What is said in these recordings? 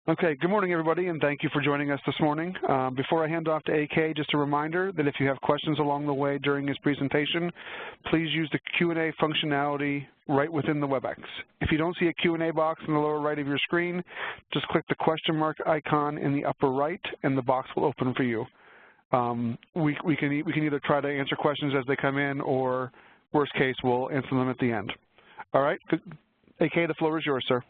Okay, good morning everybody, and thank you for joining us this morning. Before I hand off to AK, just a reminder that if you have questions along the way during his presentation, please use the Q&A functionality right within the WebEx. If you don't see a Q&A box in the lower right of your screen, just click the question mark icon in the upper right and the box will open for you. We can either try to answer questions as they come in, or worst case, we'll answer them at the end. All right, AK, the floor is yours, sir.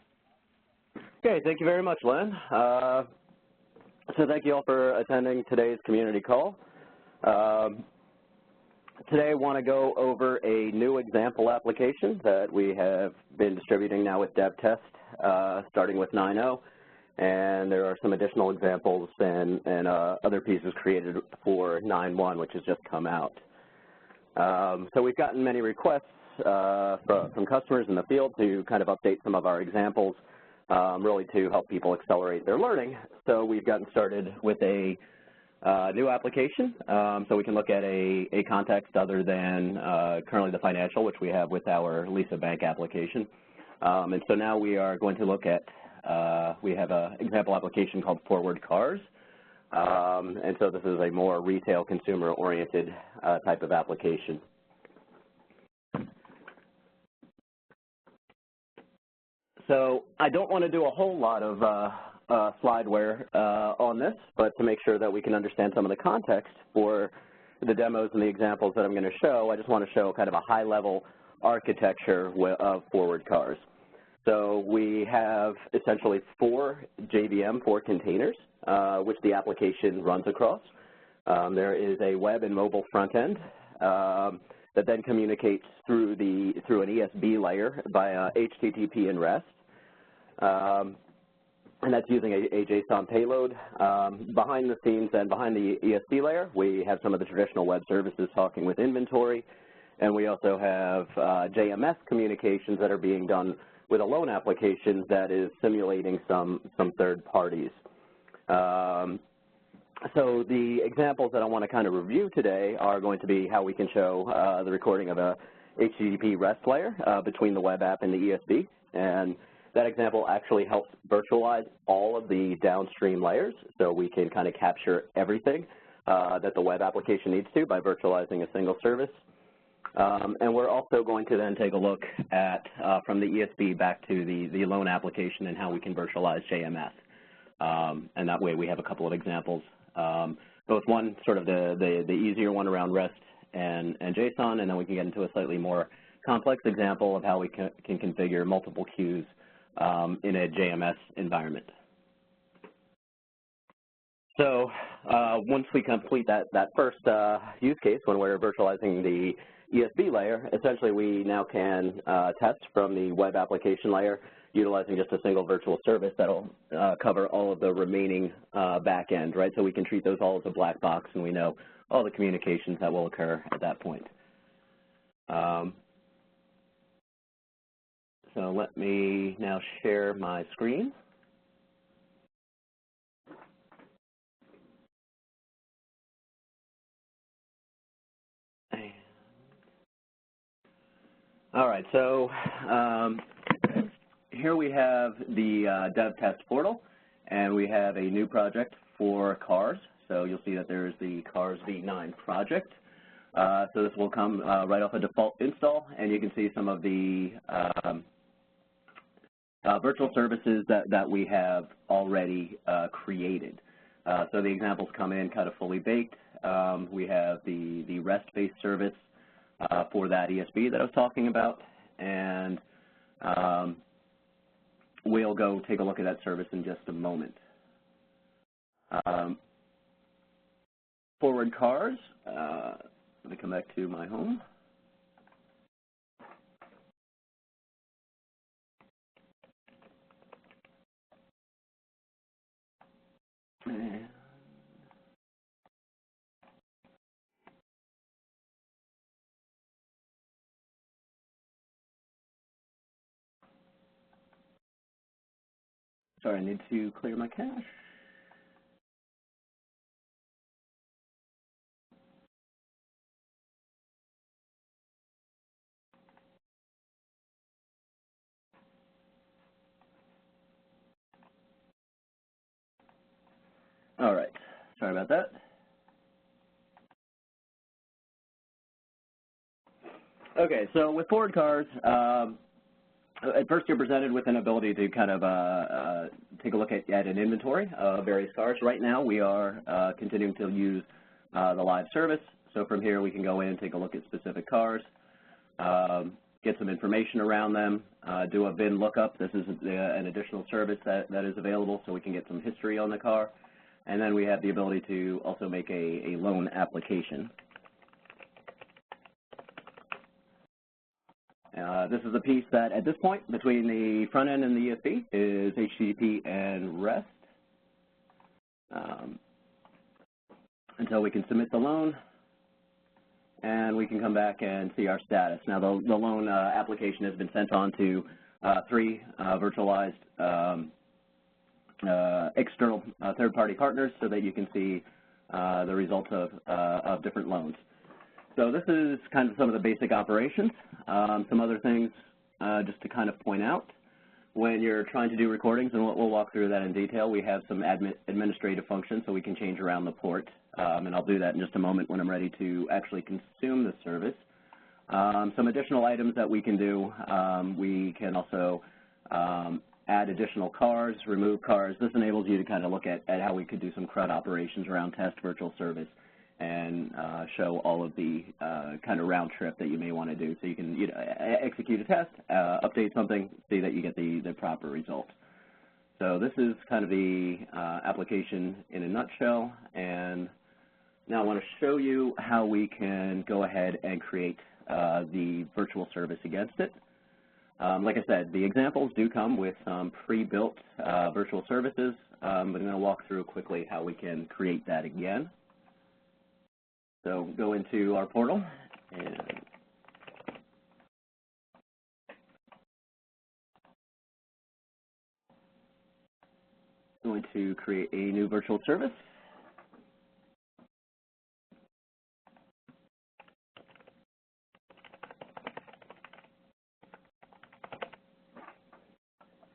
Okay, thank you very much, Len. So thank you all for attending today's community call. Today I want to go over a new example application that we have been distributing now with DevTest, starting with 9.0, and there are some additional examples and other pieces created for 9.1, which has just come out. So we've gotten many requests from customers in the field to kind of update some of our examples, really to help people accelerate their learning. So we've gotten started with a new application, so we can look at a context other than currently the financial, which we have with our Lisa Bank application. And so now we are going to look at, we have an example application called Forward Cars. And so this is a more retail consumer-oriented type of application. So I don't want to do a whole lot of slideware on this, but to make sure that we can understand some of the context for the demos and the examples that I'm going to show, I just want to show kind of a high-level architecture of Forward Cars. So we have essentially 4 JVM, 4 containers, which the application runs across. There is a web and mobile front end that then communicates through an ESB layer via HTTP and REST. And that's using a JSON payload. Behind the scenes and behind the ESB layer, we have some of the traditional web services talking with inventory, and we also have JMS communications that are being done with a loan application that is simulating some third parties. So the examples that I want to kind of review today are going to be how we can show the recording of a HTTP REST layer between the web app and the ESB, and that example actually helps virtualize all of the downstream layers, so we can kind of capture everything that the web application needs to by virtualizing a single service. And we're also going to then take a look at, from the ESB back to the loan application, and how we can virtualize JMS. And that way we have a couple of examples, both one sort of the easier one around REST and JSON, and then we can get into a slightly more complex example of how we can configure multiple queues in a JMS environment. So once we complete that first use case when we're virtualizing the ESB layer, essentially we now can test from the web application layer utilizing just a single virtual service that'll cover all of the remaining back end, right? So we can treat those all as a black box, and we know all the communications that will occur at that point. So let me now share my screen. All right, so here we have the DevTest portal, and we have a new project for Cars. So you'll see that there is the Cars V9 project. So this will come right off a default install, and you can see some of the virtual services that we have already created. So the examples come in kind of fully baked. We have the REST-based service for that ESB that I was talking about, and we'll go take a look at that service in just a moment. Forward Cars, let me come back to my home. Sorry, I need to clear my cache. All right, sorry about that. Okay, so with Ford Cars, at first you're presented with an ability to kind of take a look at an inventory of various cars. Right now we are continuing to use the live service. So from here we can go in and take a look at specific cars, get some information around them, do a VIN lookup. This is an additional service that is available, so we can get some history on the car. And then we have the ability to also make a loan application. This is a piece that, at this point, between the front end and the ESB, is HTTP and REST. Until we can submit the loan, and we can come back and see our status. Now, the loan application has been sent on to 3 virtualized external third-party partners so that you can see the results of different loans. So this is kind of some of the basic operations. Some other things just to kind of point out. When you're trying to do recordings, and we'll walk through that in detail, we have some administrative functions so we can change around the port. And I'll do that in just a moment when I'm ready to actually consume the service. Some additional items that we can do, we can also add additional cars, remove cars. This enables you to kind of look at how we could do some CRUD operations around test virtual service and show all of the kind of round trip that you may want to do. So you can execute a test, update something, see that you get the proper result. So this is kind of the application in a nutshell. And now I want to show you how we can go ahead and create the virtual service against it. Like I said, the examples do come with some pre-built virtual services, but I'm going to walk through quickly how we can create that again. So go into our portal and going to create a new virtual service.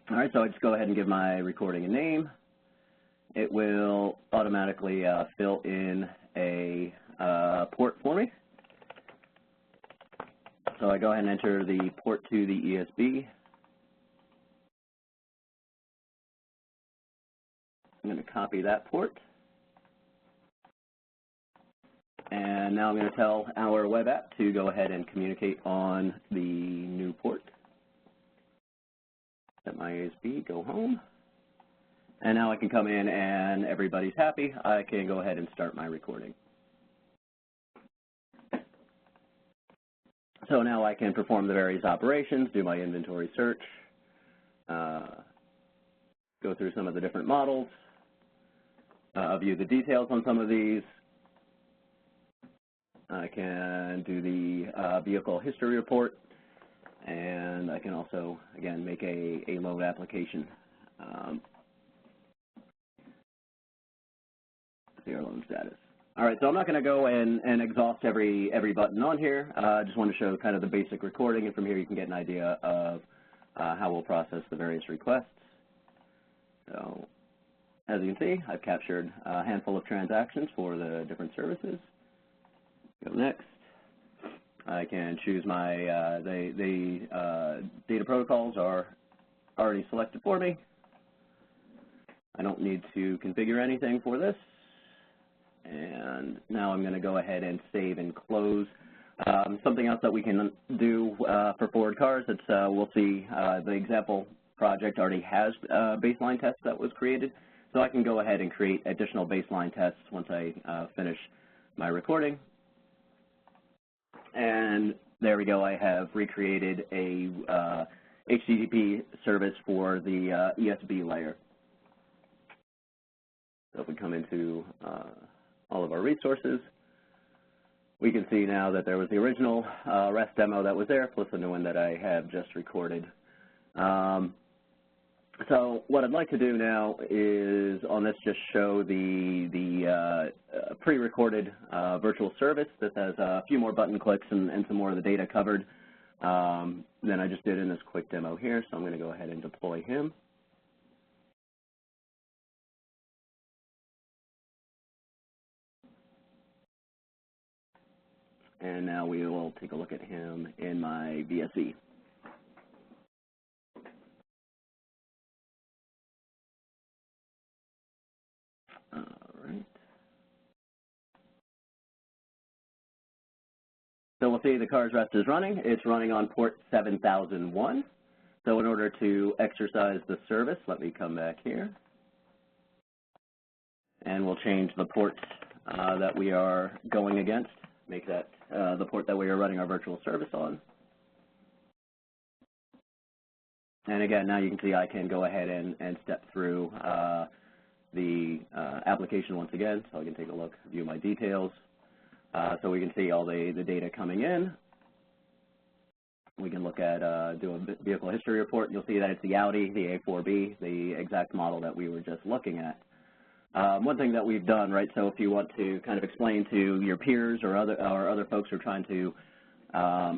All right, so I just go ahead and give my recording a name. It will automatically fill in a port for me. So I go ahead and enter the port to the ESB. I'm going to copy that port. And now I'm going to tell our web app to go ahead and communicate on the new port. Set my ESB, go home. And now I can come in and everybody's happy. I can go ahead and start my recording. So now I can perform the various operations, do my inventory search, go through some of the different models, view the details on some of these. I can do the vehicle history report, and I can also, again, make a loan application. See our loan status. All right, so I'm not going to go and exhaust every button on here. I just want to show kind of the basic recording, and from here you can get an idea of how we'll process the various requests. So as you can see, I've captured a handful of transactions for the different services. Go next. I can choose my, the data protocols are already selected for me. I don't need to configure anything for this. And now I'm going to go ahead and save and close. Something else that we can do for Ford Cars, it's, we'll see the example project already has baseline tests that was created. So I can go ahead and create additional baseline tests once I finish my recording. And there we go. I have recreated a HTTP service for the ESB layer. So if we come into all of our resources, we can see now that there was the original REST demo that was there, plus the new one that I have just recorded. So what I'd like to do now is on this just show the pre-recorded virtual service. This has a few more button clicks and some more of the data covered than I just did in this quick demo here. So I'm going to go ahead and deploy him. and now we will take a look at him in my VSV. All right. So we'll see the Cars REST is running. It's running on port 7001. So in order to exercise the service, let me come back here. And we'll change the port that we are going against, make that the port that we are running our virtual service on. And again, now you can see I can go ahead and step through the application once again. So I can take a look, view my details. So we can see all the data coming in. We can look at, do a vehicle history report. You'll see that it's the Audi, the A4B, the exact model that we were just looking at. One thing that we've done, right, so if you want to kind of explain to your peers or other folks who are trying to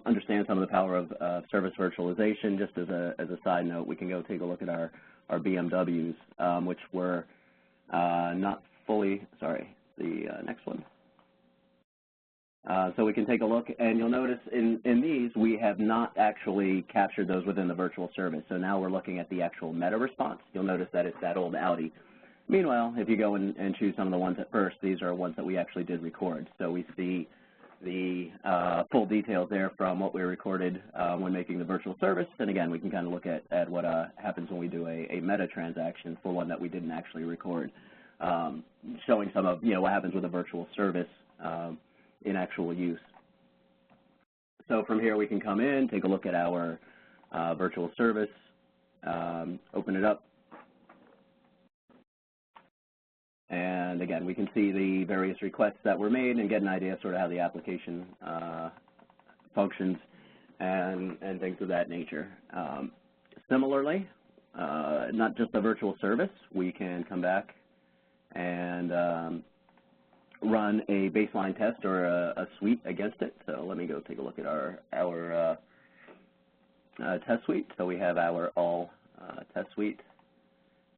understand some of the power of service virtualization, just as a side note, we can go take a look at our BMWs, which were not fully, sorry, the next one. So we can take a look, and you'll notice in these, we have not actually captured those within the virtual service. So now we're looking at the actual meta response. You'll notice that it's that old Audi. Meanwhile, if you go and choose some of the ones at first, these are ones that we actually did record. So we see the full details there from what we recorded when making the virtual service. And again, we can kind of look at what happens when we do a meta transaction for one that we didn't actually record, showing some of what happens with a virtual service in actual use. So from here we can come in, take a look at our virtual service, open it up, and again we can see the various requests that were made and get an idea of sort of how the application functions and things of that nature. Similarly, not just the virtual service, we can come back and run a baseline test or a suite against it. So let me go take a look at our test suite. So we have our all test suite,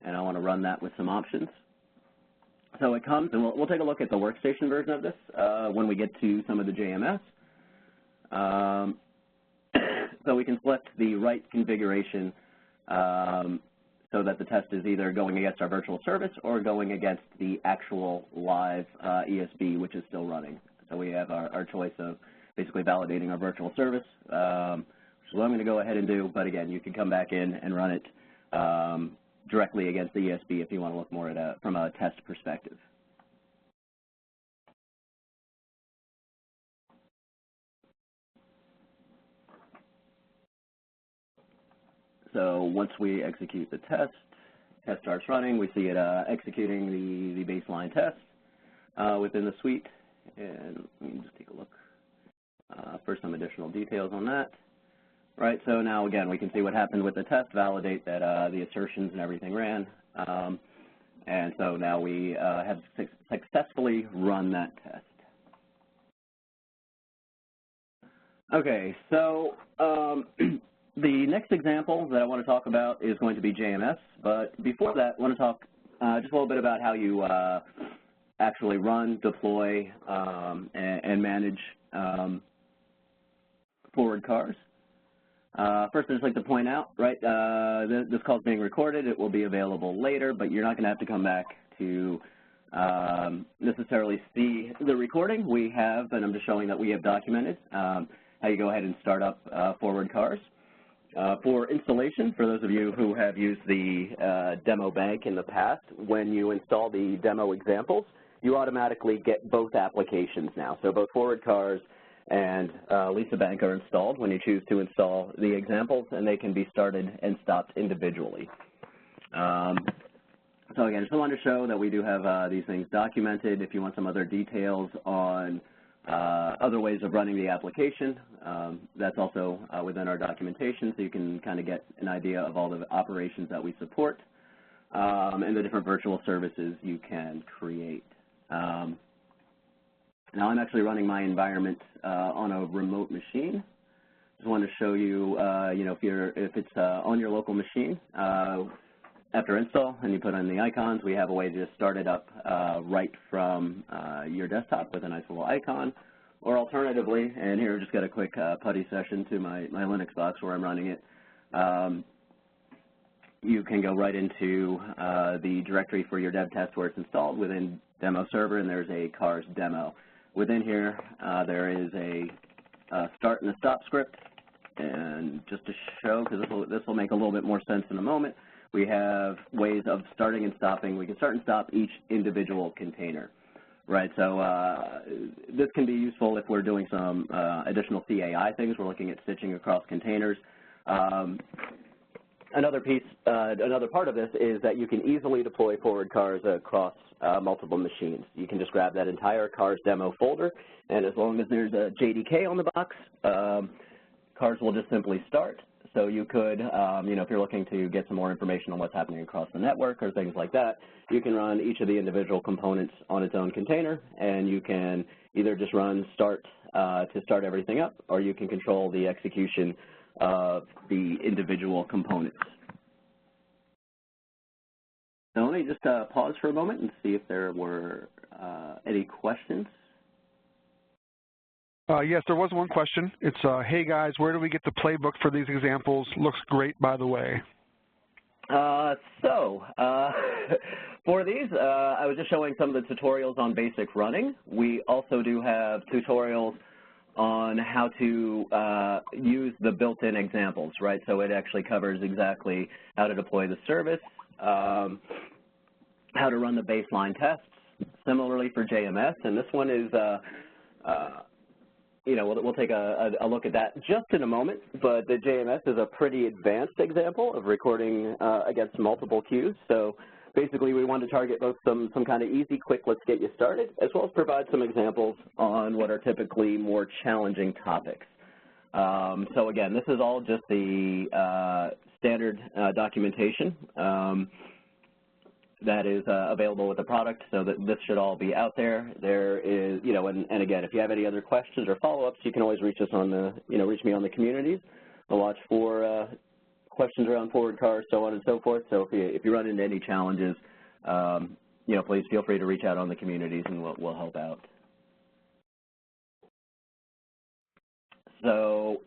and I want to run that with some options. So it comes, and we'll take a look at the workstation version of this when we get to some of the JMS. So we can select the right configuration so that the test is either going against our virtual service or going against the actual live ESB, which is still running. So we have our choice of basically validating our virtual service, which is what I'm going to go ahead and do. But again, you can come back in and run it directly against the ESB if you want to look more at from a test perspective. So once we execute the test starts running, we see it executing the baseline test within the suite. And let me just take a look for some additional details on that. Right, so now again, we can see what happened with the test, validate that the assertions and everything ran. And so now we have successfully run that test. Okay, so the next example that I want to talk about is going to be JMS, but before that, I want to talk just a little bit about how you actually run, deploy, and manage forward cars. First, I'd just like to point out, right, this call is being recorded. It will be available later, but you're not going to have to come back to necessarily see the recording. We have, and I'm just showing that we have documented how you go ahead and start up forward cars. For installation, for those of you who have used the demo bank in the past, when you install the demo examples, you automatically get both applications now. So both forward cars and Lisa Bank are installed when you choose to install the examples, and they can be started and stopped individually. So again, just wanted to show that we do have these things documented. If you want some other details on other ways of running the application, that's also within our documentation, so you can kind of get an idea of all the operations that we support and the different virtual services you can create. Now I'm actually running my environment on a remote machine. Just wanted to show you, if it's on your local machine, after install and you put in the icons, we have a way to just start it up right from your desktop with a nice little icon. Or alternatively, and here I just got a quick putty session to my Linux box where I'm running it, you can go right into the directory for your DevTest where it's installed within demo server, and there's a Cars demo. Within here, there is a start and a stop script, and just to show, because this will make a little bit more sense in a moment, we have ways of starting and stopping. We can start and stop each individual container, right? So this can be useful if we're doing some additional CAI things. We're looking at stitching across containers. Another part of this is that you can easily deploy forward cars across multiple machines. You can just grab that entire Cars demo folder, and as long as there's a JDK on the box, Cars will just simply start. So you could, if you're looking to get some more information on what's happening across the network or things like that, you can run each of the individual components on its own container, and you can either just run start to start everything up, or you can control the execution of the individual components. So let me just pause for a moment and see if there were any questions. Yes, there was one question. It's, hey guys, where do we get the playbook for these examples? Looks great, by the way. For these, I was just showing some of the tutorials on basic running. We also do have tutorials on how to use the built-in examples, right? So it actually covers exactly how to deploy the service, how to run the baseline tests, similarly for JMS, and this one is we'll take a look at that just in a moment, but the JMS is a pretty advanced example of recording against multiple queues. So basically we want to target both some kind of easy, quick, let's get you started, as well as provide some examples on what are typically more challenging topics. So again, this is all just the standard documentation that is available with the product, so that this should all be out there. There is, and again, if you have any other questions or follow-ups, you can always reach us on the, reach me on the communities. I'll watch for questions around forward cars, so on and so forth. So if you run into any challenges, please feel free to reach out on the communities, and we'll help out. So,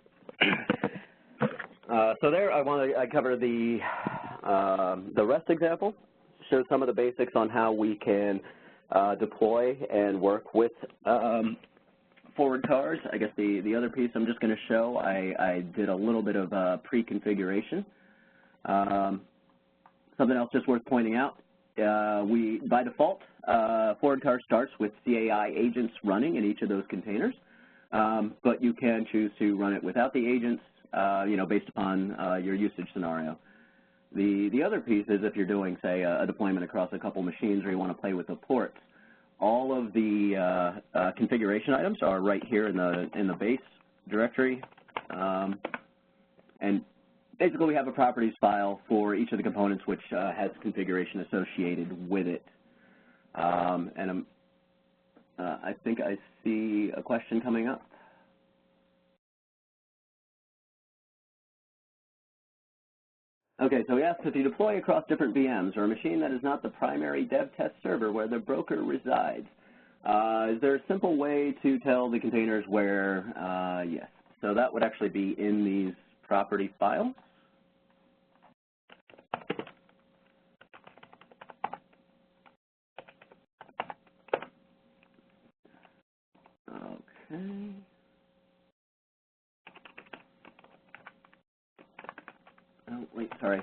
there I cover the REST example. Show some of the basics on how we can deploy and work with forward cars. I guess the other piece I'm just going to show, I did a little bit of pre-configuration. Something else just worth pointing out, by default, forward car starts with CAI agents running in each of those containers, but you can choose to run it without the agents, based upon your usage scenario. The other piece is if you're doing, say, a deployment across a couple machines, or you want to play with the ports, all of the configuration items are right here in the base directory, and basically we have a properties file for each of the components which has configuration associated with it. And I think I see a question coming up. Okay, so he asks, if you deploy across different VMs or a machine that is not the primary DevTest server where the broker resides, is there a simple way to tell the containers where? Yes. So that would actually be in these property files. Okay. Oh, wait, sorry.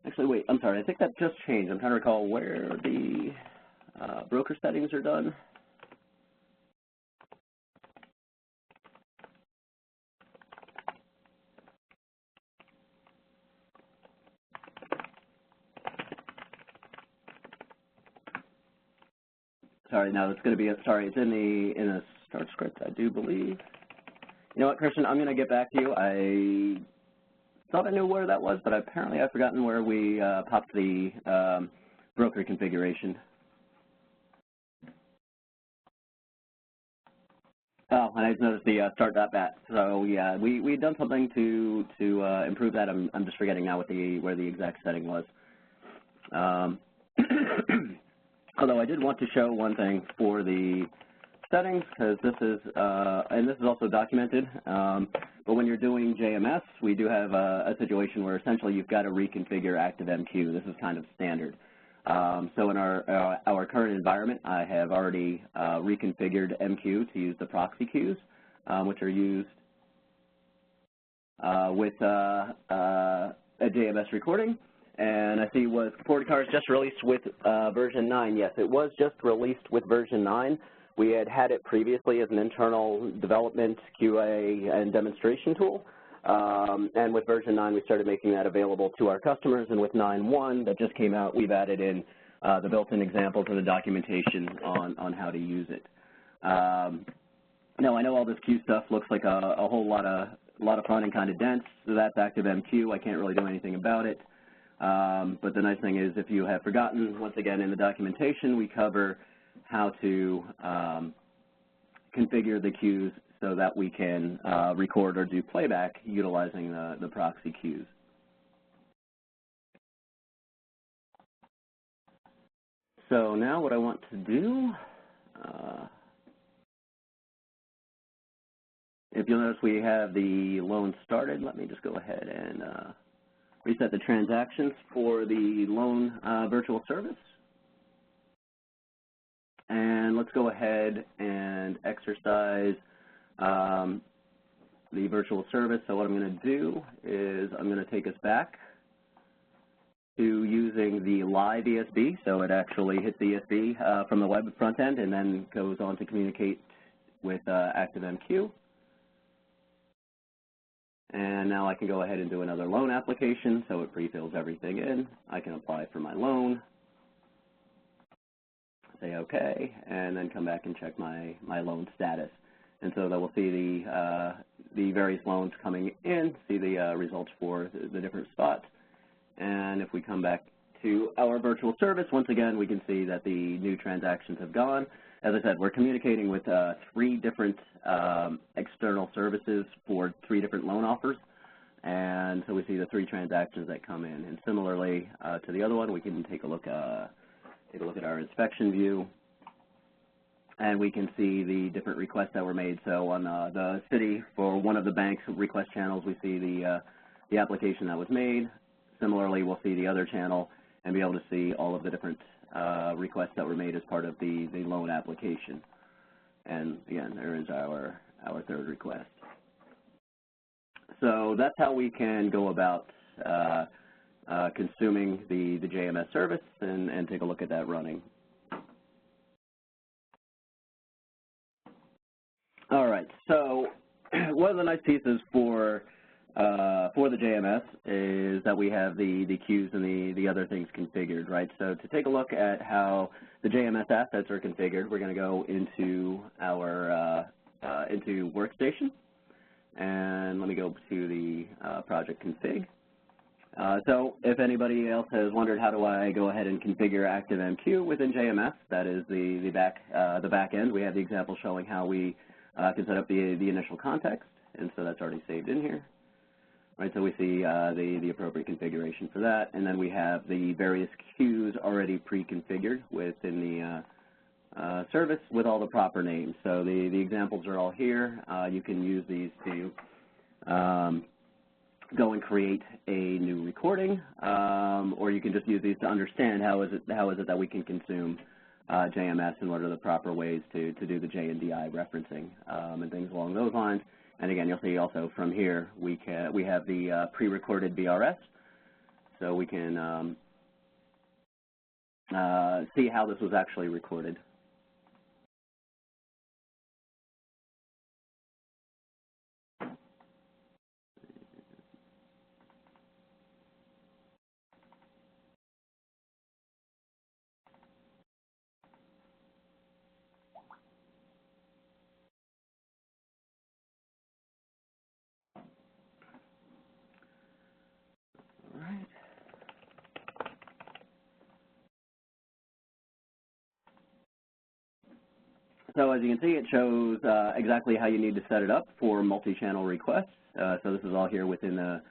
Actually, wait, I'm sorry. I think that just changed. I'm trying to recall where the broker settings are done. Sorry, no, it's going to be, sorry, it's in a start script, I do believe. You know what, Christian, I'm going to get back to you. I thought I knew where that was, but apparently I've forgotten where we popped the broker configuration. Oh, and I just noticed the start.bat. So yeah, we've done something to improve that. I'm just forgetting now where the exact setting was. Although I did want to show one thing for the settings, because this is and this is also documented. But when you're doing JMS, we do have a situation where essentially you've got to reconfigure ActiveMQ. This is kind of standard. So in our current environment, I have already reconfigured MQ to use the proxy queues, which are used with a JMS recording. And I see was Support Cars just released with version 9. Yes, it was just released with version 9. We had it previously as an internal development, QA, and demonstration tool. And with version 9, we started making that available to our customers. And with 9.1 that just came out, we've added in the built-in examples and the documentation on how to use it. Now, I know all this Q stuff looks like a whole lot of fun and kind of dense. So that's ActiveMQ. I can't really do anything about it. But the nice thing is, if you have forgotten, once again, in the documentation, we cover how to configure the queues so that we can record or do playback utilizing the proxy queues. So now what I want to do, if you'll notice we have the loan started, let me just go ahead and reset the transactions for the loan virtual service. And let's go ahead and exercise the virtual service. So what I'm going to do is I'm going to take us back to using the live ESB. So it actually hits the ESB from the web front end and then goes on to communicate with ActiveMQ. And now I can go ahead and do another loan application. So it pre-fills everything in. I can apply for my loan. Say OK, and then come back and check my loan status. And so that we'll see the various loans coming in, see the results for the different spots. And if we come back to our virtual service, once again, we can see that the new transactions have gone. As I said, we're communicating with 3 different external services for 3 different loan offers. And so we see the 3 transactions that come in. And similarly to the other one, we can take a look at our inspection view, and we can see the different requests that were made. So on the city, for one of the bank's request channels, we see the application that was made. Similarly, we'll see the other channel and be able to see all of the different requests that were made as part of the loan application. And again, there is our 3rd request. So that's how we can go about consuming the JMS service and take a look at that running. All right, so one of the nice pieces for the JMS is that we have the queues and the other things configured, right? So to take a look at how the JMS assets are configured, we're going to go into our into Workstation, and let me go to the project config. So if anybody else has wondered how do I go ahead and configure ActiveMQ within JMS, that is the back end. We have the example showing how we can set up the initial context, and so that's already saved in here. Right, so we see the appropriate configuration for that, and then we have the various queues already pre-configured within the service with all the proper names. So the examples are all here. You can use these to go and create a new recording, or you can just use these to understand how is it that we can consume JMS and what are the proper ways to do the J and DI referencing and things along those lines. And again, you'll see also from here we have the pre-recorded BRS, so we can see how this was actually recorded. So as you can see, it shows exactly how you need to set it up for multi-channel requests. So this is all here within the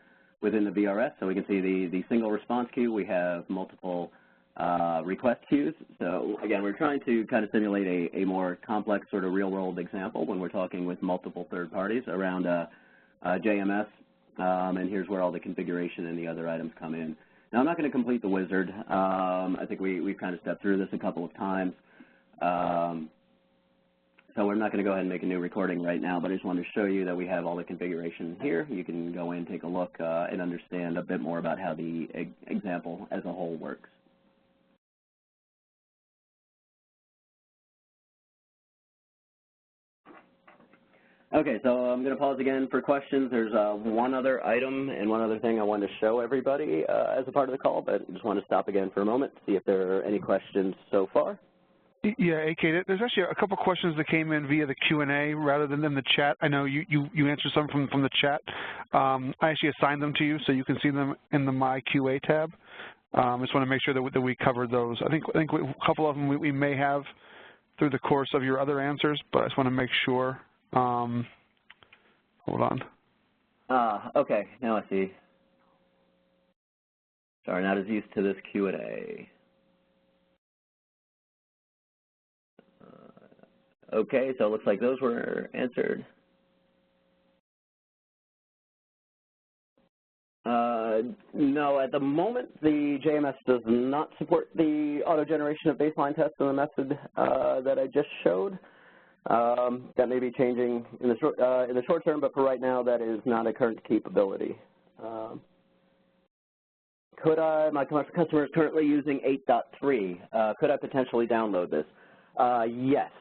VRS. So we can see the single response queue. We have multiple request queues. So again, we're trying to kind of simulate a more complex sort of real-world example when we're talking with multiple third parties around JMS. And here's where all the configuration and the other items come in. Now, I'm not going to complete the wizard. I think we've kind of stepped through this a couple of times. So we're not going to go ahead and make a new recording right now, but I just wanted to show you that we have all the configuration here. You can go in, take a look, and understand a bit more about how the example as a whole works. Okay, so I'm going to pause again for questions. There's one other item and one other thing I wanted to show everybody as a part of the call, but I just want to stop again for a moment, see if there are any questions so far. Yeah, AK, there's actually a couple questions that came in via the Q&A rather than in the chat. I know you answered some from the chat. I actually assigned them to you so you can see them in the My QA tab. I just want to make sure that we covered those. I think a couple of them we may have through the course of your other answers, but I just want to make sure. Hold on. Okay, now I see. Sorry, not as used to this Q&A. Okay, so it looks like those were answered. No, at the moment, the JMS does not support the auto-generation of baseline tests in the method that I just showed. That may be changing in the short term, but for right now, that is not a current capability. My customer is currently using 8.3. Could I potentially download this? Yes.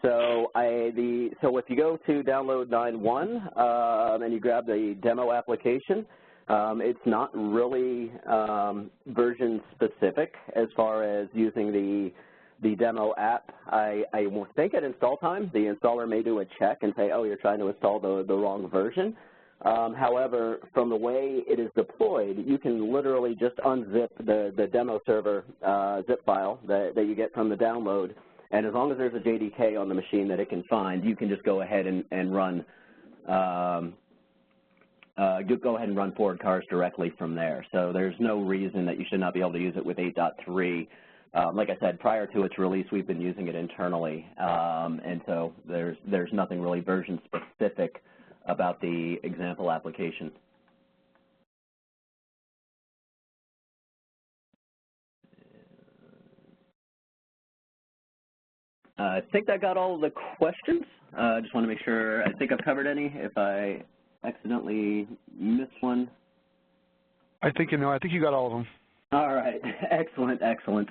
So if you go to download 9.1 and you grab the demo application, it's not really version specific as far as using the demo app. I think at install time, the installer may do a check and say, oh, you're trying to install the wrong version. However, from the way it is deployed, you can literally just unzip the demo server zip file that you get from the download. And as long as there's a JDK on the machine that it can find, you can just go ahead and run forward cars directly from there. So there's no reason that you should not be able to use it with 8.3. Like I said, prior to its release, we've been using it internally, and so there's nothing really version specific about the example application. I think that got all of the questions. I just want to make sure, I think I've covered any. If I accidentally missed one. I think you got all of them. All right, excellent, excellent.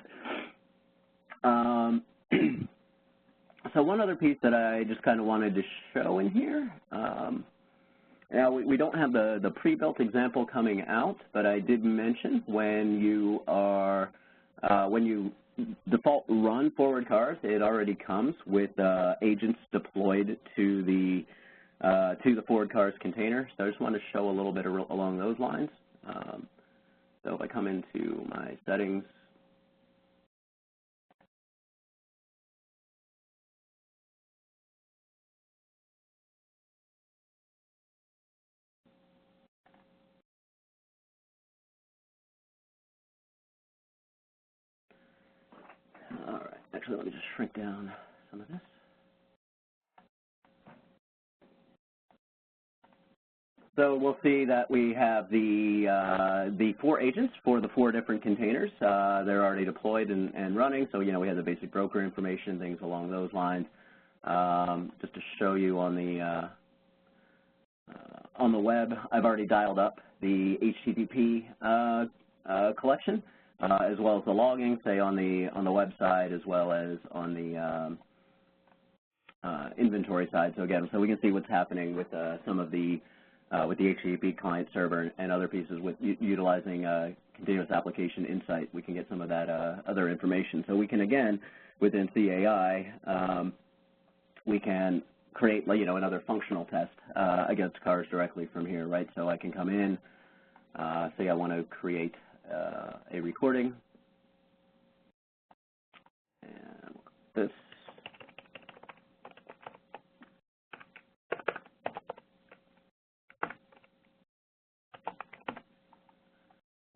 So one other piece that I just kind of wanted to show in here. Now we don't have the pre-built example coming out, but I did mention when you default run forward cars, it already comes with agents deployed to the forward cars container. So I just want to show a little bit along those lines. So if I come into my settings, all right, actually let me just shrink down some of this. So we'll see that we have the 4 agents for the 4 different containers. They're already deployed and running. So, we have the basic broker information, things along those lines. Just to show you on the web, I've already dialed up the HTTP collection, as well as the logging, say on the website, as well as on the inventory side. So again, we can see what's happening with some of the with the HTTP client server and other pieces with utilizing continuous application insight. We can get some of that other information. So we can, again, within CAI, we can create, another functional test against cars directly from here, right? So I can come in, say I want to create a recording. And this.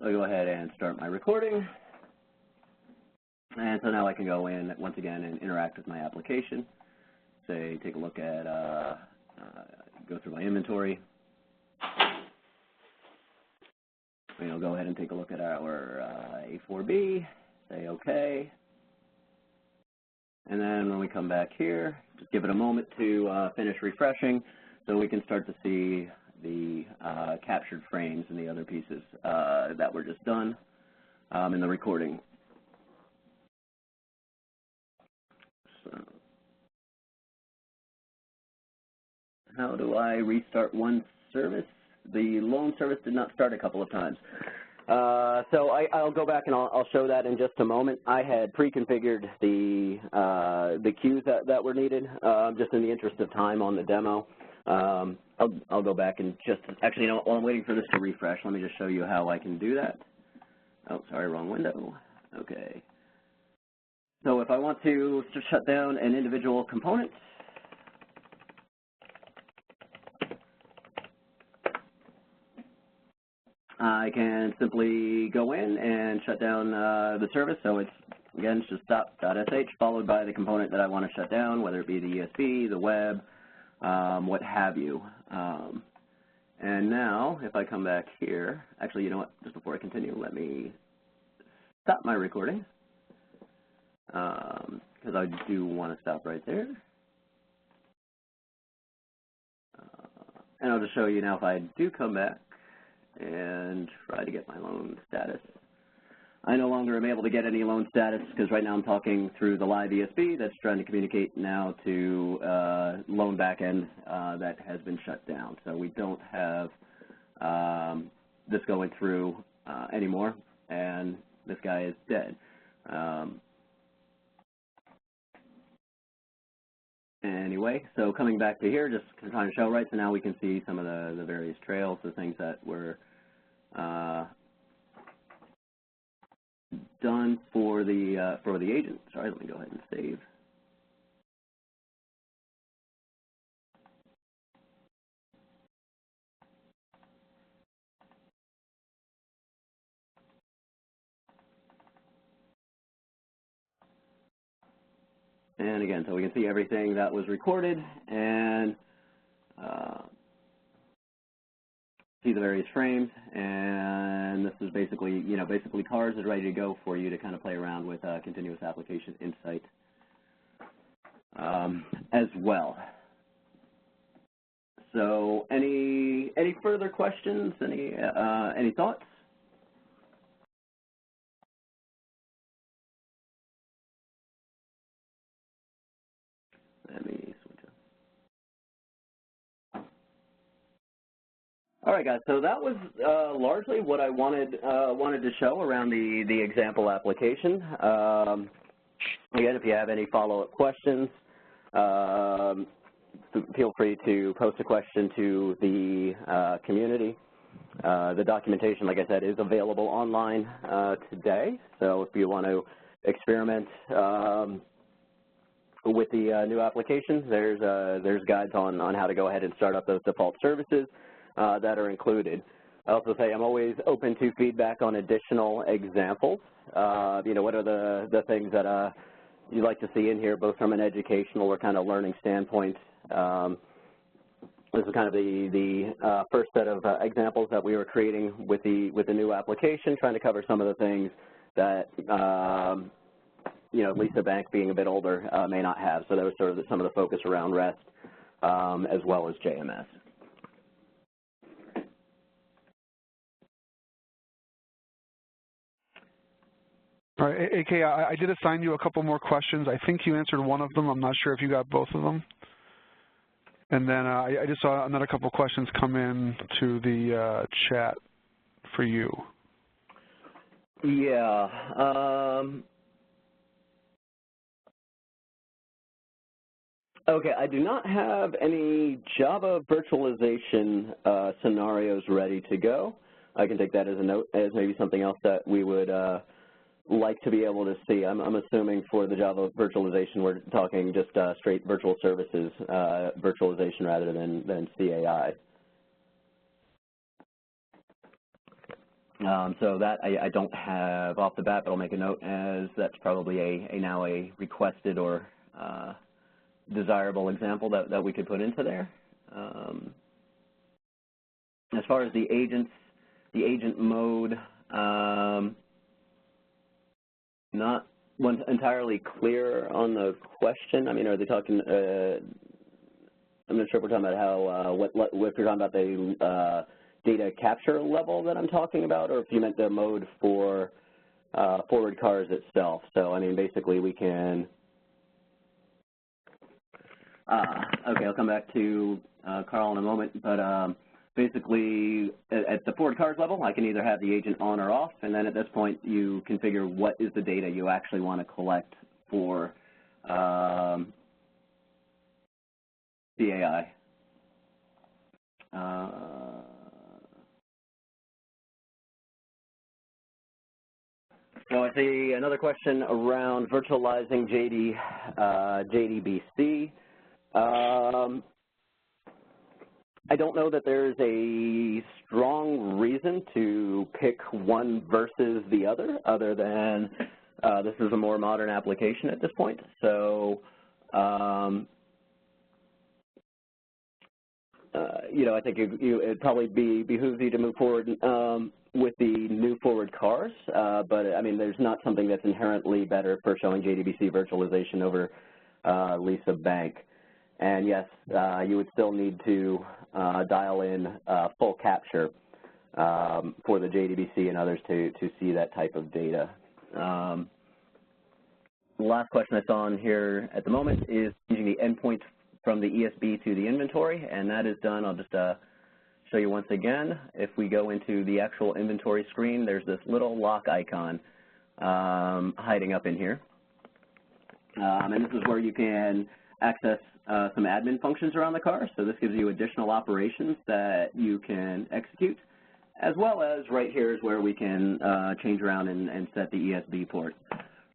I'll go ahead and start my recording. And so now I can go in once again and interact with my application. Say, take a look at, go through my inventory. We'll go ahead and take a look at our A4B, say OK. And then when we come back here, just give it a moment to finish refreshing so we can start to see the captured frames and the other pieces that were just done in the recording. So, how do I restart one service? The loan service did not start a couple of times. So I'll go back and I'll show that in just a moment. I had pre-configured the queues that were needed, just in the interest of time on the demo. I'll go back and just, actually, you know, while I'm waiting for this to refresh, let me just show you how I can do that. Oh, sorry, wrong window. Okay. So if I want to shut down an individual component, I can simply go in and shut down the service. So it's, again, it's just stop.sh followed by the component that I want to shut down, whether it be the ESB, the web, what have you. And now, if I come back here, actually, you know what, just before I continue, let me stop my recording, because I do want to stop right there. And I'll just show you now if I do come back and try to get my loan status. I no longer am able to get any loan status because right now I'm talking through the live ESB that's trying to communicate now to loan backend that has been shut down. So we don't have this going through anymore, and this guy is dead. Anyway, so coming back to here, just trying to show, right, so now we can see some of the various trails, the things that were done for the agent. Sorry, let me go ahead and save. And again, so we can see everything that was recorded and see the various frames. And this is basically, you know, basically Cars is ready to go for you to kind of play around with continuous application insight as well. So any further questions? Any thoughts? Let me switch up. All right, guys. So that was largely what I wanted to show around the example application. Again, if you have any follow-up questions, feel free to post a question to the community. The documentation, like I said, is available online today. So if you want to experiment with the new application, there's guides on how to go ahead and start up those default services that are included. I also say I'm always open to feedback on additional examples. You know, what are the things that you'd like to see in here, both from an educational or kind of learning standpoint. This is kind of the first set of examples that we were creating with the new application, trying to cover some of the things that you know, at least the bank being a bit older may not have. So there was sort of some of the focus around REST as well as JMS. All right, AK, I did assign you a couple more questions. I think you answered one of them. I'm not sure if you got both of them. And then I just saw another couple questions come in to the chat for you. Yeah. Okay, I do not have any Java virtualization scenarios ready to go. I can take that as a note, as maybe something else that we would like to be able to see. I'm assuming for the Java virtualization, we're talking just straight virtual services virtualization rather than CAI. So that I don't have off the bat, but I'll make a note as that's probably now a requested or desirable example that we could put into there. As far as the agents, the agent mode, not entirely clear on the question. I mean, are they talking? I'm not sure if we're talking about how what if you're talking about the data capture level that I'm talking about, or if you meant the mode for forward cars itself. So I mean, basically we can. Okay, I'll come back to Carl in a moment, but basically at the forward cars level, I can either have the agent on or off, and then at this point you configure what is the data you actually want to collect for CAI. So I see another question around virtualizing JDBC. I don't know that there's a strong reason to pick one versus the other than this is a more modern application at this point. So, you know, I think it'd probably behooves you to move forward with the new forward cars, but I mean, there's not something that's inherently better for showing JDBC virtualization over Lisa Bank. And yes, you would still need to dial in full capture for the JDBC and others to see that type of data. The last question I saw on here at the moment is using the endpoint from the ESB to the inventory, and that is done. I'll just show you once again. If we go into the actual inventory screen, there's this little lock icon hiding up in here. And this is where you can access some admin functions around the car. So this gives you additional operations that you can execute, as well as right here is where we can change around and set the ESB port.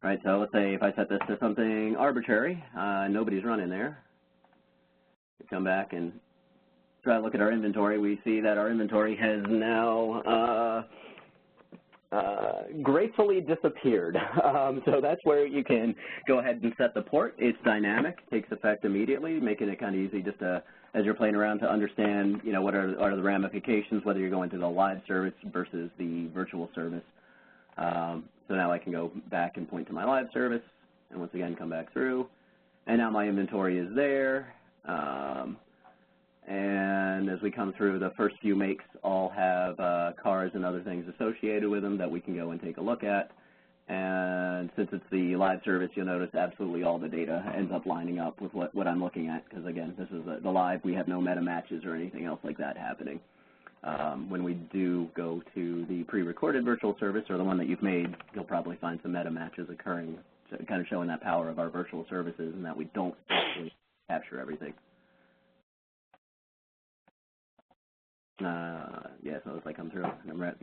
Right, so let's say if I set this to something arbitrary, nobody's running there. Come back and try to look at our inventory. We see that our inventory has now gracefully disappeared. So that's where you can go ahead and set the port. It's dynamic, takes effect immediately, making it kind of easy just to, as you're playing around, to understand, you know, what are the ramifications, whether you're going to the live service versus the virtual service. So now I can go back and point to my live service, and once again come back through, and now my inventory is there. And as we come through, the first few makes all have cars and other things associated with them that we can go and take a look at. And since it's the live service, you'll notice absolutely all the data ends up lining up with what I'm looking at, because again, this is the live. We have no meta matches or anything else like that happening. When we do go to the pre-recorded virtual service, or the one that you've made, you'll probably find some meta matches occurring, kind of showing that power of our virtual services and that we don't actually capture everything. Yeah, so as I come through,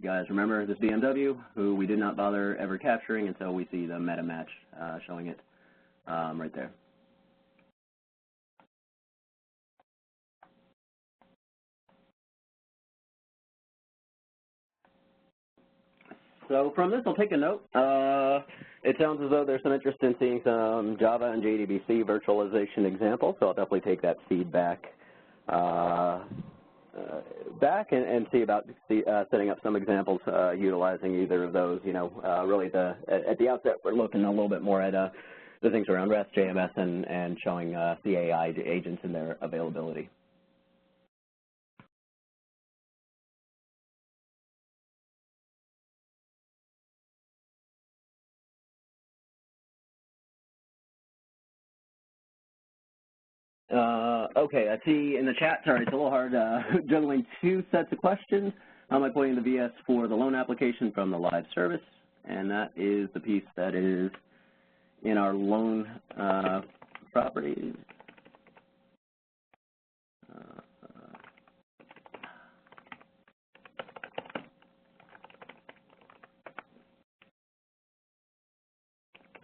guys, remember this BMW, who we did not bother ever capturing until we see the meta match showing it right there. So from this, I'll take a note. It sounds as though there's some interest in seeing some Java and JDBC virtualization examples, so I'll definitely take that feedback back and see about setting up some examples utilizing either of those. You know, really at the outset, we're looking a little bit more at the things around REST, JMS, and showing CAI agents and their availability. Okay, I see in the chat, sorry, it's a little hard juggling two sets of questions. I'm pointing the VS for the loan application from the live service, and that is the piece that is in our loan properties.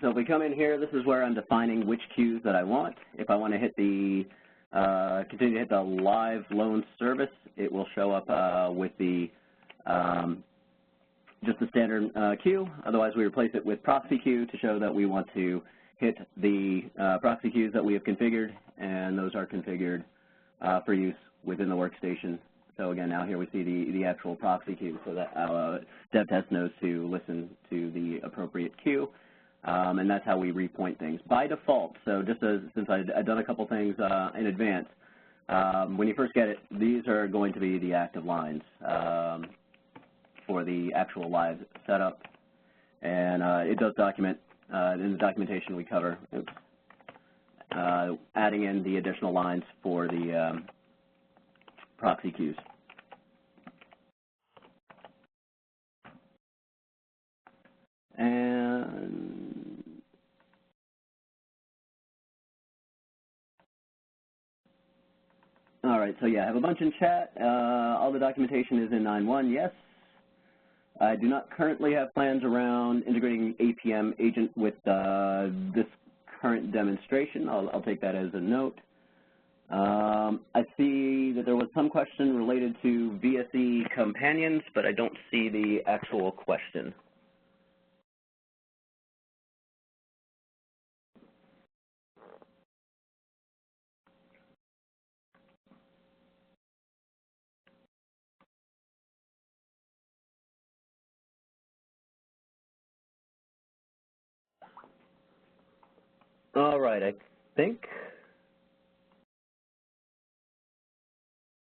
So if we come in here, this is where I'm defining which queues that I want. If I want to hit the continue to hit the live loan service, it will show up with the just the standard queue. Otherwise, we replace it with proxy queue to show that we want to hit the proxy queues that we have configured, and those are configured for use within the workstation. So again, now here we see the actual proxy queue, so that DevTest knows to listen to the appropriate queue, and that's how we repoint things. By default, so just since I've done a couple things in advance, when you first get it, these are going to be the active lines for the actual live setup, and it does document, in the documentation we cover, adding in the additional lines for the proxy queues. And all right, so yeah, I have a bunch in chat. All the documentation is in 9.1, yes. I do not currently have plans around integrating APM agent with this current demonstration. I'll take that as a note. I see that there was some question related to VSE companions, but I don't see the actual question. All right, I think.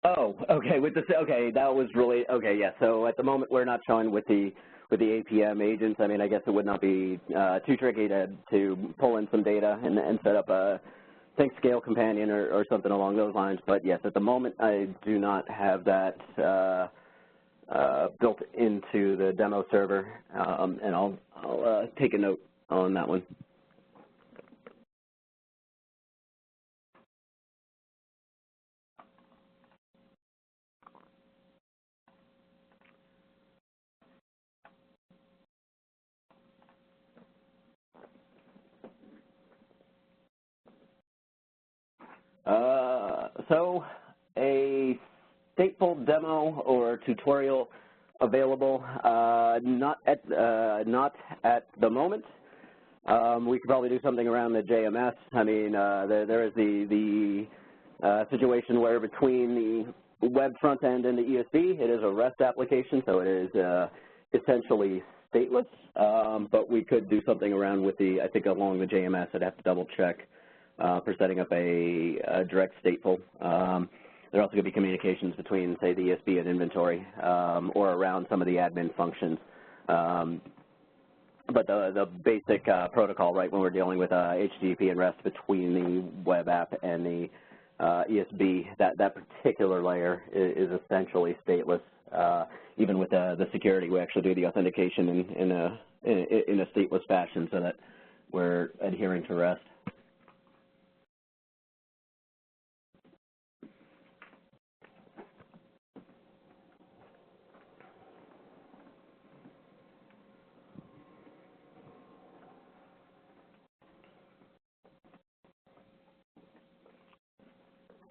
Oh, okay. Okay, that was really okay. Yeah. So at the moment, we're not showing with the APM agents. I mean, I guess it would not be too tricky to pull in some data and set up a think scale companion or something along those lines. But yes, at the moment, I do not have that built into the demo server, and I'll take a note on that one. So a stateful demo or tutorial available, not at the moment. We could probably do something around the JMS. I mean, there is the situation where between the web front end and the ESB, it is a REST application, so it is essentially stateless. But we could do something around with the, I think along the JMS, I'd have to double check for setting up a direct stateful. There are also going to be communications between, say, the ESB and inventory, or around some of the admin functions. But the basic protocol, right, when we're dealing with HTTP and REST between the web app and the ESB, that particular layer is essentially stateless. Even with the security, we actually do the authentication in a stateless fashion so that we're adhering to REST.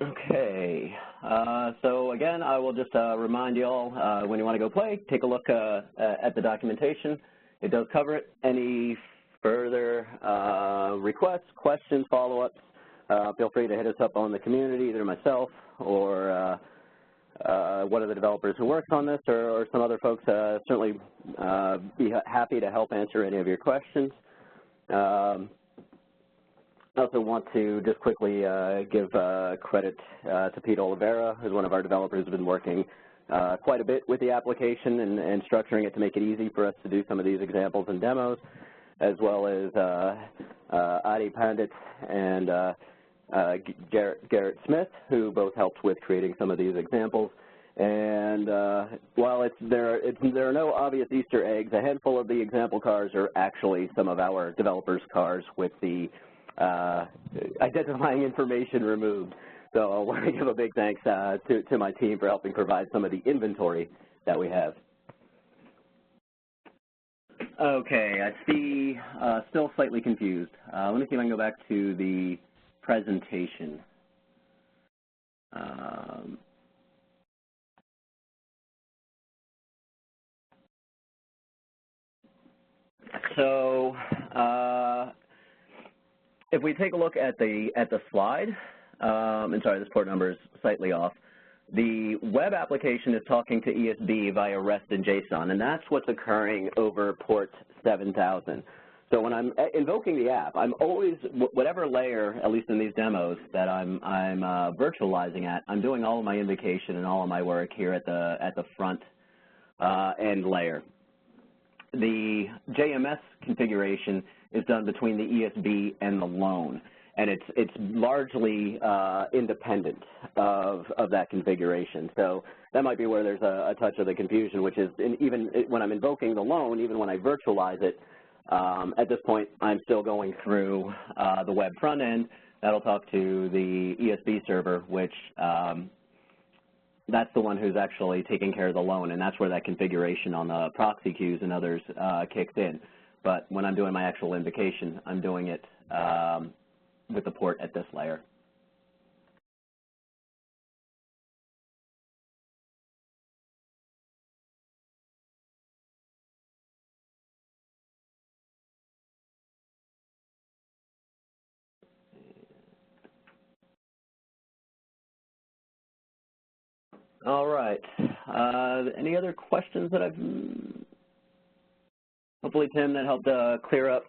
Okay, so again, I will just remind you all, when you want to go play, take a look at the documentation. It does cover it. Any further requests, questions, follow-ups, feel free to hit us up on the community, either myself or one of the developers who works on this, or some other folks. Certainly be happy to help answer any of your questions. I also want to just quickly give credit to Pete Oliveira, who's one of our developers who's been working quite a bit with the application and structuring it to make it easy for us to do some of these examples and demos, as well as Adi Pandit and Garrett Smith, who both helped with creating some of these examples. And while there are no obvious Easter eggs, a handful of the example cars are actually some of our developers' cars with the identifying information removed. So I want to give a big thanks to my team for helping provide some of the inventory that we have. Okay, I see still slightly confused. Let me see if I can go back to the presentation. if we take a look at the slide, and sorry, this port number is slightly off. The web application is talking to ESB via REST and JSON, and that's what's occurring over port 7000. So when I'm invoking the app, I'm always, whatever layer, at least in these demos, that I'm virtualizing at, I'm doing all of my invocation and all of my work here at the front end layer. The JMS configuration is done between the ESB and the loan, and it's largely independent of that configuration. So that might be where there's a touch of the confusion, which is even when I'm invoking the loan, even when I virtualize it, at this point I'm still going through the web front end. That'll talk to the ESB server, which that's the one who's actually taking care of the loan, and that's where that configuration on the proxy queues and others kicks in. But when I'm doing my actual invocation, I'm doing it with the port at this layer. All right. Any other questions that hopefully, Tim, that helped clear up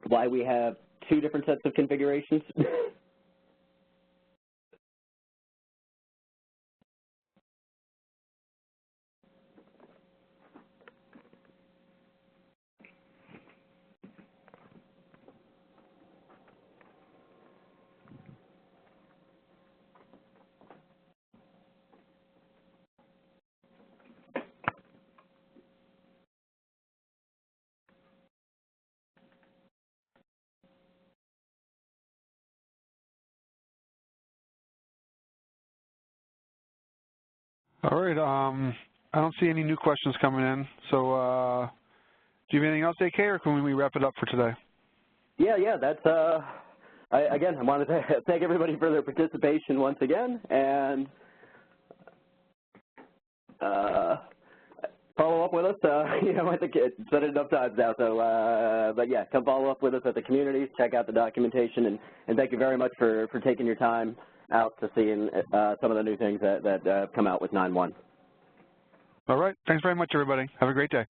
why we have two different sets of configurations? All right. I don't see any new questions coming in. So do you have anything else, AK, or can we wrap it up for today? Yeah. That's again, I wanted to thank everybody for their participation once again, and follow up with us. I think it's said it enough times now. So, but yeah, come follow up with us at the communities. Check out the documentation, and thank you very much for taking your time out to seeing some of the new things that come out with 9.1. All right. Thanks very much, everybody. Have a great day.